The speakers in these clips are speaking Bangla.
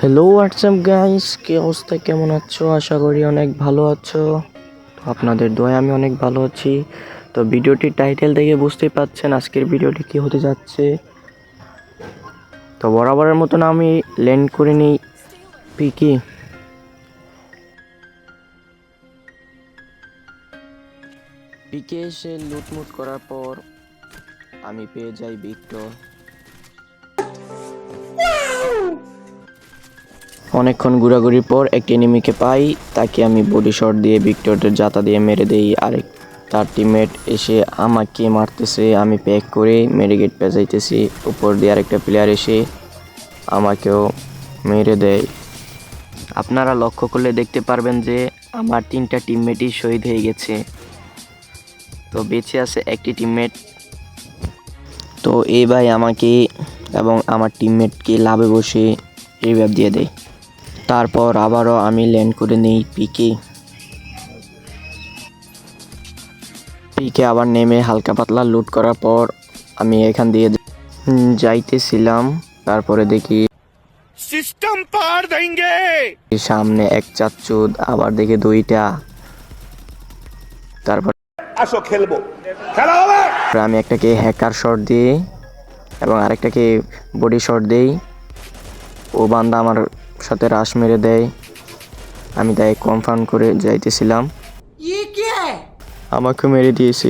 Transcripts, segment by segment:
হ্যালো হোয়াটসঅ্যাপ গাইস, কি অবস্থা, কেমন আছো? আশা করি অনেক ভালো আছো। তো আপনাদের দোয়ায় আমি অনেক ভালো আছি। তো ভিডিওটির টাইটেল দেখে বুঝতেই পাচ্ছেন আজকের ভিডিওটি কি হতে যাচ্ছে। তো বরাবরের মতন আমি ল্যান্ড করে নিই পিকে। পিকে এসে লুটমুট করার পর আমি পেয়ে যাই ভিক্টর। অনেকক্ষণ ঘোরাঘুরির পর একটি এনিমিকে পাই, তাকে আমি বডি শট দিয়ে ভিক্টরের জাতা দিয়ে মেরে দেই। তার টিমমেট এসে আমাকে মারতেছে, আমি প্যাক করে মেডিকেট পেঁচাইতেছি। উপর দিয়ে আরেকটা প্লেয়ার এসে আমাকেও মেরে দেয়। আপনারা লক্ষ্য করলে দেখতে পারবেন যে আমার 3টা টিমমেটই শহীদ হয়ে গেছে। তো বেঁচে আছে একটি টিমমেট। তো এই ভাই আমাকে এবং আমার টিমমেটকে লাভে বসে রিভাইভ দিয়ে দেয়। তারপর আবারও আমি ল্যান্ড করে নিই পিকে। আবার নেমে হালকা পাতলা লুট করার পর আমি এখান দিয়ে যাইতেছিলাম। তারপরে দেখি সিস্টেম পার দেंगे সামনে এক চাচ্চুদ, আবার দেখি 2টা। তারপর আসো খেলবো, খেলা হবে। আমি একটাকে হ্যাকার শট দিই এবং আরেকটাকে বডি শট দেই। ও বান্দা আমার সাথে রাশ মেরে দেয়। আমি তাই কনফার্ম করে যাইতেছিলাম, আমাকে মেরে দিয়েছে।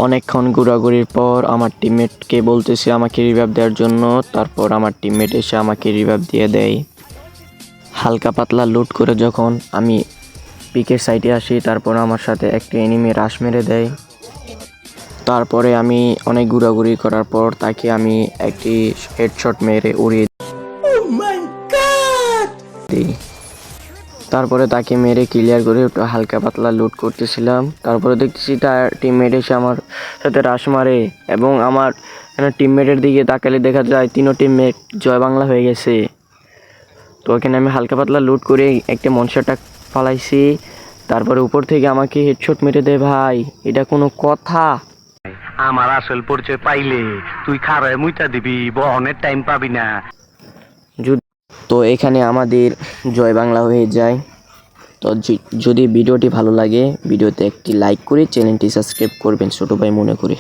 অনেকক্ষণ ঘোরাঘুরির পর আমার টিমমেটকে বলতেছি আমাকে রিভাইভ দেওয়ার জন্য। তারপর আমার টিমমেট এসে আমাকে রিভাইভ দিয়ে দেয়। হালকা পাতলা লুট করে যখন আমি পিকের সাইডে আসি, তারপর আমার সাথে একটি এনিমি রাশ মেরে দেয়। তারপরে আমি অনেক ঘোরাঘুরি করার পর তাকে আমি একটি হেডশট মেরে উড়িয়ে দিই। তারপরে তাকে মেরে ক্লিয়ার করে একটু হালকা পাতলা লুট করতেছিলাম। তারপরে দেখতেছি তার টিমমেট এসে আমার সাথে রাশ মারে এবং আমার টিমমেটের দিকে তাকালে দেখা যায় 3ও টিমমেট জয় বাংলা হয়ে গেছে। তো এখানে আমি হালকা পাতলা লুট করে একটা মনস্টারটা ফালাইছি। তারপরে উপর থেকে আমাকে হেডশট মেরে দেয়। ভাই, এটা কোনো কথা? আমার আসল পরিচয় পাইলে তুই খারায় মুইতা দিবি, বহনের টাইম পাবি না। তো এখানে আমাদের জয় বাংলা হয়ে যায়। তো যদি ভিডিওটি ভালো লাগে, ভিডিওতে একটি লাইক করে চ্যানেলটি সাবস্ক্রাইব করবেন ছোট ভাই মনে করে।